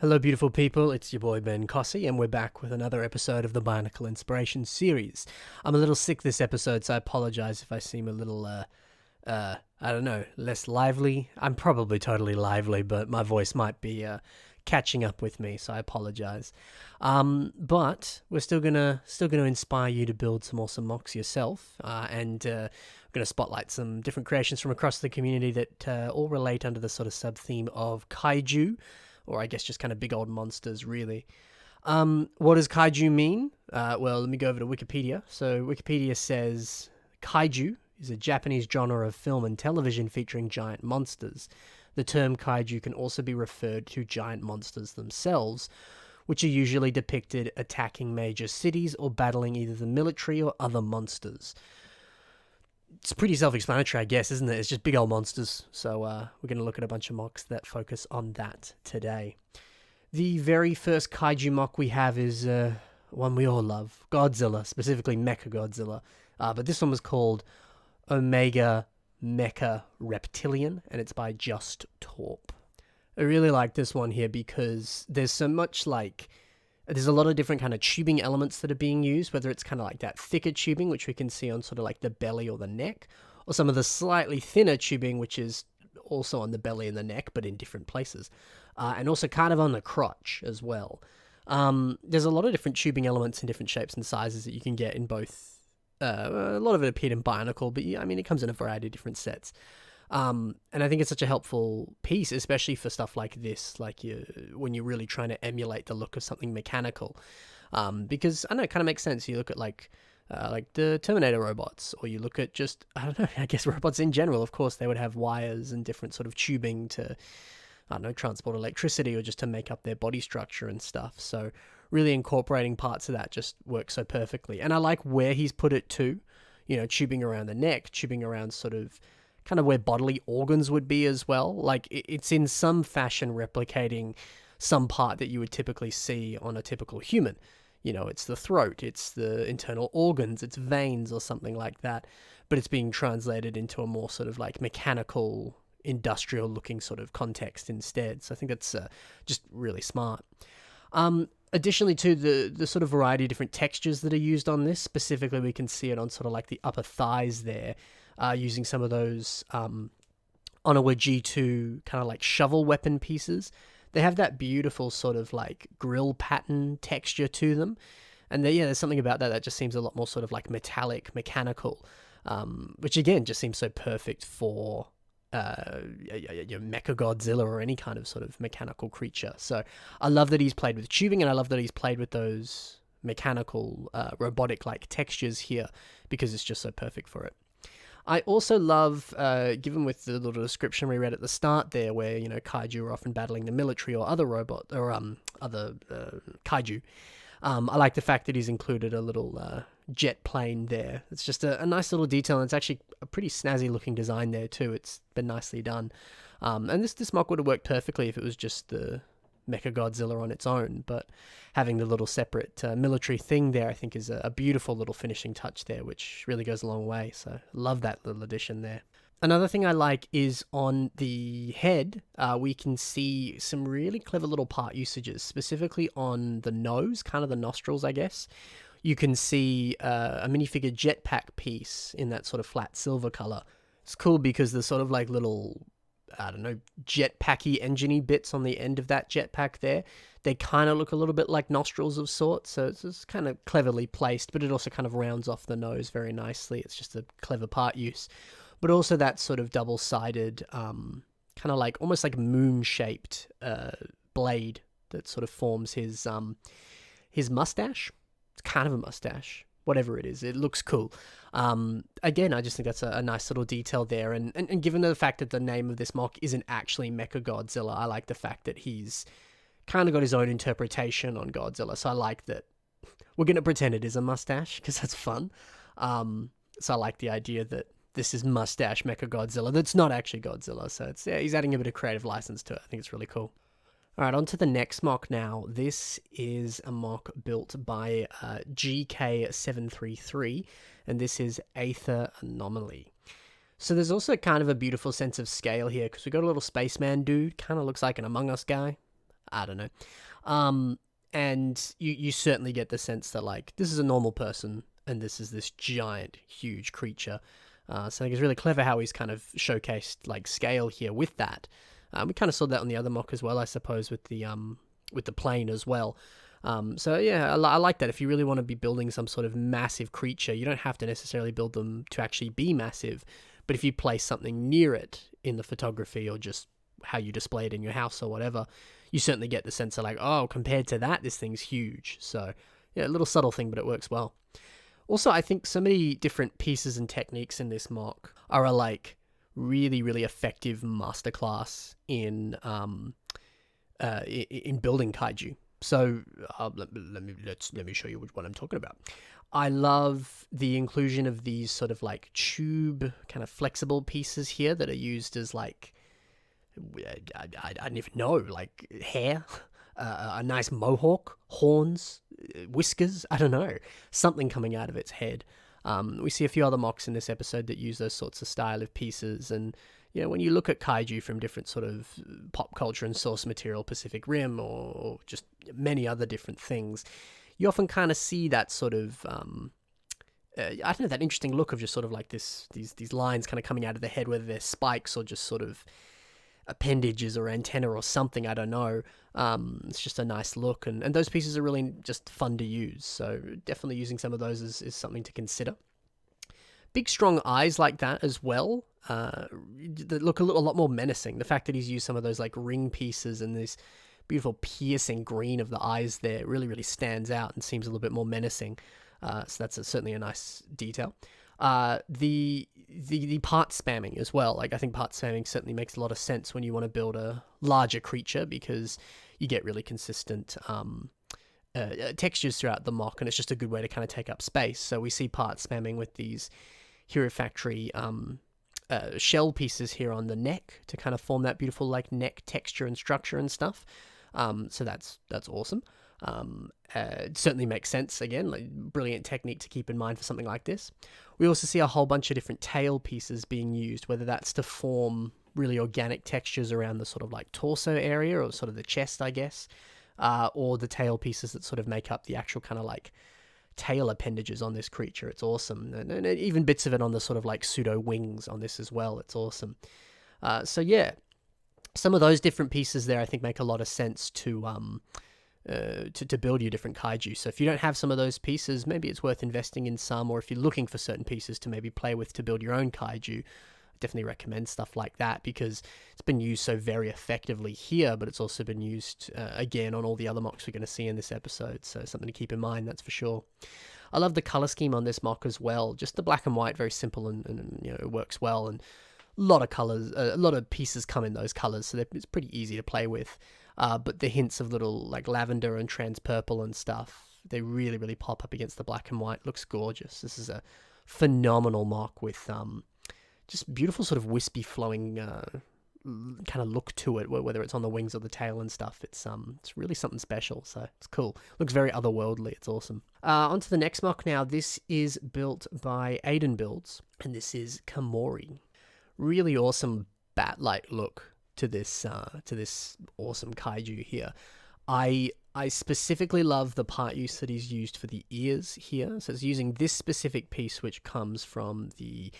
Hello, beautiful people. It's your boy Ben Cossy, and we're back with another episode of the Bionicle Inspiration series. I'm a little sick this episode, so I apologize if I seem a little, I don't know, less lively. I'm probably totally lively, but my voice might be catching up with me, so I apologize. But we're still gonna inspire you to build some awesome MOCs yourself, and we're gonna spotlight some different creations from across the community that all relate under the sort of sub theme of Kaiju, or I guess just kind of big old monsters, really. What does kaiju mean? Well, let me go over to Wikipedia. So Wikipedia says kaiju is a Japanese genre of film and television featuring giant monsters. The term kaiju can also be referred to giant monsters themselves, which are usually depicted attacking major cities or battling either the military or other monsters. It's pretty self-explanatory, I guess, isn't it? It's just big old monsters. So we're going to look at a bunch of MOCs that focus on that today. The very first kaiju MOC we have is one we all love, Godzilla, specifically Mecha Godzilla. But this one was called Omega Mecha Reptilian, and it's by Just Torp. I really like this one here because there's so much there's a lot of different kind of tubing elements that are being used, whether it's kind of like that thicker tubing, which we can see on sort of like the belly or the neck, or some of the slightly thinner tubing, which is also on the belly and the neck, but in different places, and also kind of on the crotch as well. There's a lot of different tubing elements in different shapes and sizes that you can get in both. A lot of it appeared in Bionicle, but I mean, it comes in a variety of different sets. And I think it's such a helpful piece, especially for stuff like this, when you're really trying to emulate the look of something mechanical. Because I know it kind of makes sense. You look at like the Terminator robots, or you look at just, I don't know, I guess robots in general. Of course, they would have wires and different sort of tubing to, I don't know, transport electricity or just to make up their body structure and stuff. So really incorporating parts of that just works so perfectly. And I like where he's put it too. You know, tubing around the neck, tubing around sort of kind of where bodily organs would be as well. Like it's in some fashion replicating some part that you would typically see on a typical human. You know, it's the throat, it's the internal organs, it's veins or something like that, but it's being translated into a more sort of like mechanical, industrial looking sort of context instead. So I think that's just really smart. Additionally to the sort of variety of different textures that are used on this, specifically we can see it on sort of like the upper thighs there, using some of those Onawa G2 kind of like shovel weapon pieces. They have that beautiful sort of like grill pattern texture to them. And there's something about that just seems a lot more sort of like metallic, mechanical, which again just seems so perfect for your Mecha Godzilla or any kind of sort of mechanical creature. So I love that he's played with tubing, and I love that he's played with those mechanical, robotic-like textures here, because it's just so perfect for it. I also love, given with the little description we read at the start there, where, you know, kaiju are often battling the military or other other kaiju. I like the fact that he's included a little jet plane there. It's just a nice little detail, and it's actually a pretty snazzy looking design there too. It's been nicely done. And this MOC would have worked perfectly if it was just the Mecha Godzilla on its own, but having the little separate military thing there, I think, is a beautiful little finishing touch there, which really goes a long way. So love that little addition there. Another thing I like is on the head, we can see some really clever little part usages, specifically on the nose, kind of the nostrils, I guess. You can see a minifigure jetpack piece in that sort of flat silver color. It's cool because the sort of like little, I don't know, jetpacky engine-y bits on the end of that jetpack there, they kind of look a little bit like nostrils of sorts, so it's kind of cleverly placed, but it also kind of rounds off the nose very nicely. It's just a clever part use. But also that sort of double-sided, kind of like, almost like moon-shaped blade that sort of forms his mustache. It's kind of a mustache. Whatever it is, it looks cool. Again, I just think that's a nice little detail there. And given the fact that the name of this MOC isn't actually Mecha Godzilla, I like the fact that he's kind of got his own interpretation on Godzilla. So I like that we're going to pretend it is a mustache, because that's fun. So I like the idea that this is mustache Mecha Godzilla. That's not actually Godzilla. So he's adding a bit of creative license to it. I think it's really cool. All right, on to the next MOC now. This is a MOC built by GK733, and this is Aether Anomaly. So there's also kind of a beautiful sense of scale here, because we've got a little spaceman dude, kind of looks like an Among Us guy. I don't know. And you certainly get the sense that, like, this is a normal person and this is this giant, huge creature. So I think it's really clever how he's kind of showcased, like, scale here with that. We kind of saw that on the other mock as well, I suppose, with the plane as well. So yeah, I like that. If you really want to be building some sort of massive creature, you don't have to necessarily build them to actually be massive, but if you place something near it in the photography or just how you display it in your house or whatever, you certainly get the sense of like, oh, compared to that, this thing's huge. So yeah, a little subtle thing, but it works well. Also, I think so many different pieces and techniques in this mock are a like really, really effective masterclass in building kaiju. So let me show you what I'm talking about. I love the inclusion of these sort of like tube kind of flexible pieces here that are used as like, I don't even know, like hair, a nice mohawk, horns, whiskers, I don't know, something coming out of its head. We see a few other mocks in this episode that use those sorts of style of pieces, and you know, when you look at kaiju from different sort of pop culture and source material, Pacific Rim, or just many other different things, you often kind of see that sort of, I don't know, that interesting look of just sort of like these lines kind of coming out of the head, whether they're spikes or just sort of appendages or antenna or something, I don't know. It's just a nice look, and those pieces are really just fun to use, so definitely using some of those is something to consider. Big strong eyes like that as well, that look a lot more menacing. The fact that he's used some of those like ring pieces and this beautiful piercing green of the eyes there really, really stands out and seems a little bit more menacing. So that's certainly a nice detail. The part spamming as well. Like, I think part spamming certainly makes a lot of sense when you want to build a larger creature, because you get really consistent textures throughout the mock, and it's just a good way to kind of take up space. So we see part spamming with these Hero Factory shell pieces here on the neck to kind of form that beautiful like neck texture and structure and stuff. So that's awesome. It certainly makes sense. Again, like, brilliant technique to keep in mind for something like this. We also see a whole bunch of different tail pieces being used, whether that's to form really organic textures around the sort of like torso area or sort of the chest, I guess, or the tail pieces that sort of make up the actual kind of like tail appendages on this creature. It's awesome. And even bits of it on the sort of like pseudo wings on this as well. It's awesome. So yeah, some of those different pieces there I think make a lot of sense to build your different kaiju. So if you don't have some of those pieces, maybe it's worth investing in some, or if you're looking for certain pieces to maybe play with to build your own kaiju, I definitely recommend stuff like that, because it's been used so very effectively here, but it's also been used again on all the other mocks we're going to see in this episode. So something to keep in mind, that's for sure. I love the color scheme on this mock as well. Just the black and white, very simple, and you know, it works well, and a lot of colors, a lot of pieces come in those colors, so it's pretty easy to play with. But the hints of little like lavender and trans purple and stuff, they really, really pop up against the black and white. Looks gorgeous. This is a phenomenal mock with just beautiful sort of wispy flowing kind of look to it, whether it's on the wings or the tail and stuff. It's really something special, so it's cool. Looks very otherworldly. It's awesome. On to the next mock now. This is built by Aiden Builds, and this is Kamori. Really awesome bat-like look to this awesome kaiju here. I specifically love the part use that he's used for the ears here. So it's using this specific piece, which comes from the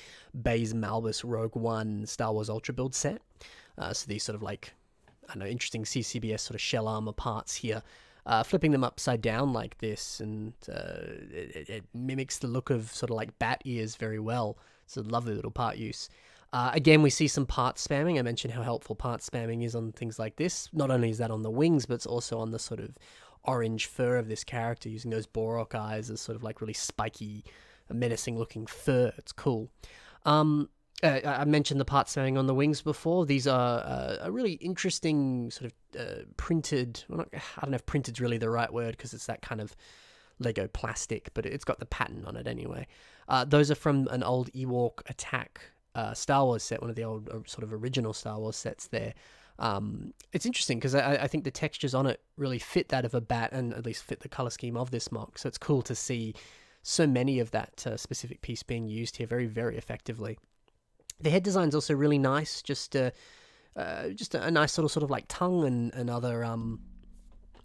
Baze Malbus Rogue One Star Wars Ultra Build set. So these sort of like, I don't know, interesting CCBS sort of shell armor parts here. Flipping them upside down like this, and it mimics the look of sort of like bat ears very well. It's a lovely little part use. Again, we see some part spamming. I mentioned how helpful part spamming is on things like this. Not only is that on the wings, but it's also on the sort of orange fur of this character, using those Borok eyes as sort of like really spiky, menacing looking fur. It's cool. I mentioned the part spamming on the wings before. These are a really interesting sort of printed, I don't know if printed's really the right word, because it's that kind of Lego plastic, but it's got the pattern on it anyway. Those are from an old Ewok Attack Star Wars set, one of the old sort of original Star Wars sets there. It's interesting because I think the textures on it really fit that of a bat, and at least fit the color scheme of this mock. So it's cool to see so many of that specific piece being used here very, very effectively. The head design's also really nice, just a nice sort of like tongue and other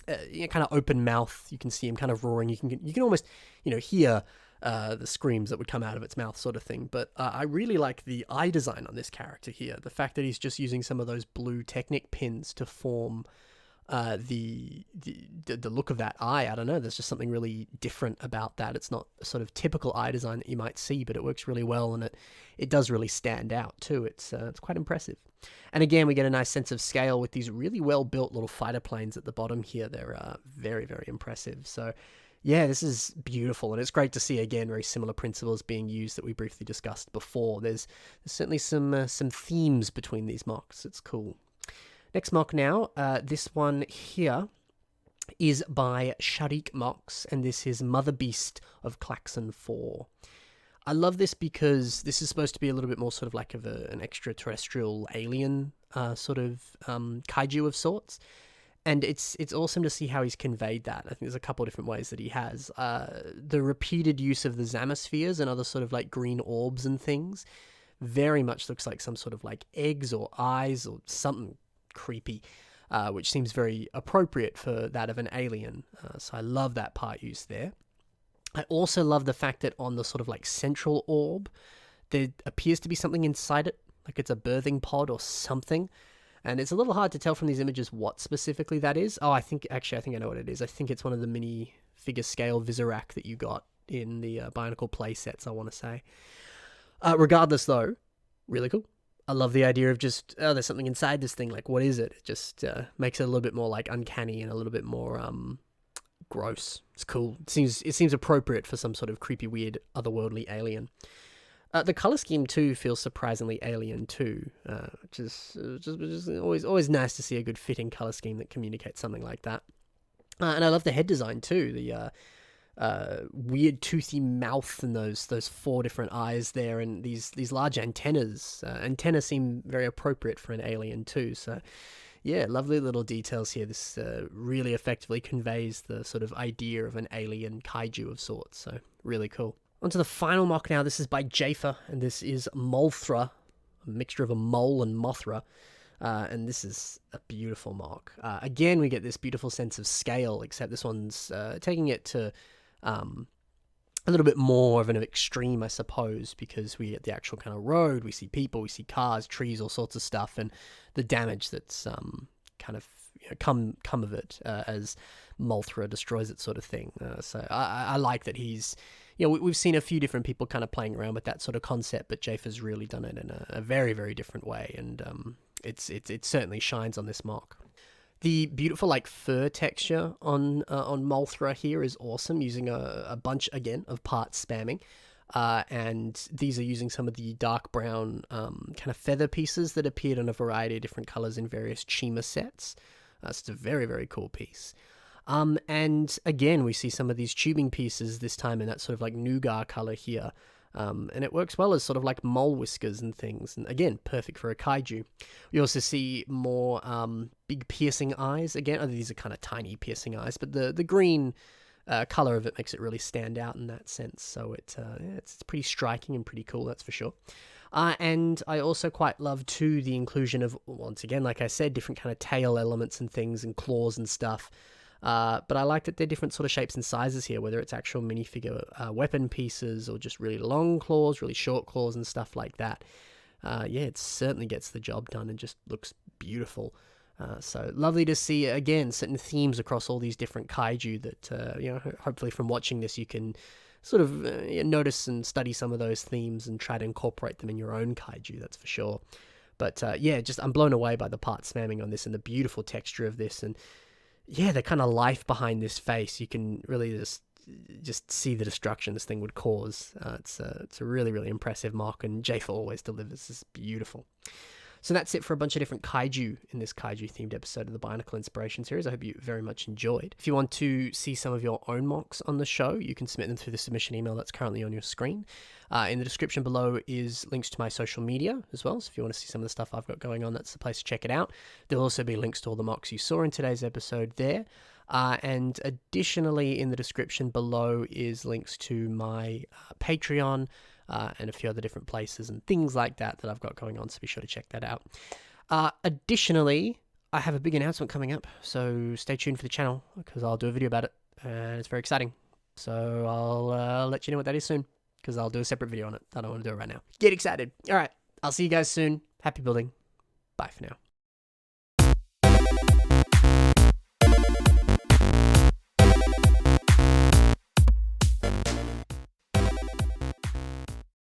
kind of open mouth. You can see him kind of roaring. You can almost hear the screams that would come out of its mouth, sort of thing. But I really like the eye design on this character here. The fact that he's just using some of those blue Technic pins to form the look of that eye. I don't know. There's just something really different about that. It's not a sort of typical eye design that you might see, but it works really well, and it does really stand out too. It's quite impressive. And again, we get a nice sense of scale with these really well built little fighter planes at the bottom here. They're very, very impressive. So yeah, this is beautiful, and it's great to see, again, very similar principles being used that we briefly discussed before. There's certainly some themes between these MOCs. It's cool. Next MOC now, this one here is by Sharik MOCs, and this is Mother Beast of Claxson 4. I love this because this is supposed to be a little bit more sort of like an extraterrestrial alien sort of kaiju of sorts. And it's awesome to see how he's conveyed that. I think there's a couple of different ways that he has. The repeated use of the Zamaspheres and other sort of like green orbs and things very much looks like some sort of like eggs or eyes or something creepy, which seems very appropriate for that of an alien. So I love that part used there. I also love the fact that on the sort of like central orb, there appears to be something inside it, like it's a birthing pod or something. And it's a little hard to tell from these images what specifically that is. Oh, I think I know what it is. I think it's one of the mini figure scale Visorak that you got in the Bionicle play sets, I want to say. Regardless, though, really cool. I love the idea of just, there's something inside this thing. Like, what is it? It just makes it a little bit more like uncanny and a little bit more gross. It's cool. It seems appropriate for some sort of creepy, weird, otherworldly alien. The color scheme too feels surprisingly alien too, which is just always nice to see a good fitting color scheme that communicates something like that. And I love the head design too. The weird toothy mouth and those 4 different eyes there, and these large antennas. Antennas seem very appropriate for an alien too. So yeah, lovely little details here. This really effectively conveys the sort of idea of an alien kaiju of sorts. So really cool. On to the final MOC now. This is by Jafer, and this is Molthra, a mixture of a mole and Mothra. And this is a beautiful MOC. Again, we get this beautiful sense of scale, except this one's taking it to a little bit more of an extreme, I suppose, because we get the actual kind of road, we see people, we see cars, trees, all sorts of stuff, and the damage that's kind of come of it as Molthra destroys it, sort of thing. So I like that he's... we've seen a few different people kind of playing around with that sort of concept, but Jafer's really done it in a very, very different way, and it certainly shines on this MOC. The beautiful like fur texture on Molthra here is awesome, using a bunch again of parts spamming, and these are using some of the dark brown kind of feather pieces that appeared in a variety of different colors in various Chima sets. So it's a very, very cool piece. And again, we see some of these tubing pieces this time in that sort of like nougat color here. And it works well as sort of like mole whiskers and things. And again, perfect for a kaiju. We also see more big piercing eyes. Again, these are kind of tiny piercing eyes, but the green color of it makes it really stand out in that sense. So it's pretty striking and pretty cool, that's for sure. And I also quite love too the inclusion of, once again, like I said, different kind of tail elements and things and claws and stuff. But I like that they're different sort of shapes and sizes here, whether it's actual minifigure weapon pieces or just really long claws, really short claws and stuff like that. It certainly gets the job done and just looks beautiful. So lovely to see, again, certain themes across all these different kaiju that, hopefully from watching this you can sort of notice and study some of those themes and try to incorporate them in your own kaiju, that's for sure. But I'm blown away by the part spamming on this and the beautiful texture of this, and the kind of life behind this face. You can really just see the destruction this thing would cause. It's a really, really impressive MOC, and Jafer always delivers. It's beautiful. So that's it for a bunch of different kaiju in this kaiju-themed episode of the Bionicle Inspiration Series. I hope you very much enjoyed. If you want to see some of your own MOCs on the show, you can submit them through the submission email that's currently on your screen. In the description below is links to my social media as well, so if you want to see some of the stuff I've got going on, that's the place to check it out. There'll also be links to all the MOCs you saw in today's episode there. And additionally, in the description below is links to my Patreon, and a few other different places and things like that I've got going on, so be sure to check that out. Additionally, I have a big announcement coming up, so stay tuned for the channel because I'll do a video about it, and it's very exciting. So I'll let you know what that is soon because I'll do a separate video on it. I don't want to do it right now. Get excited. All right, I'll see you guys soon. Happy building. Bye for now.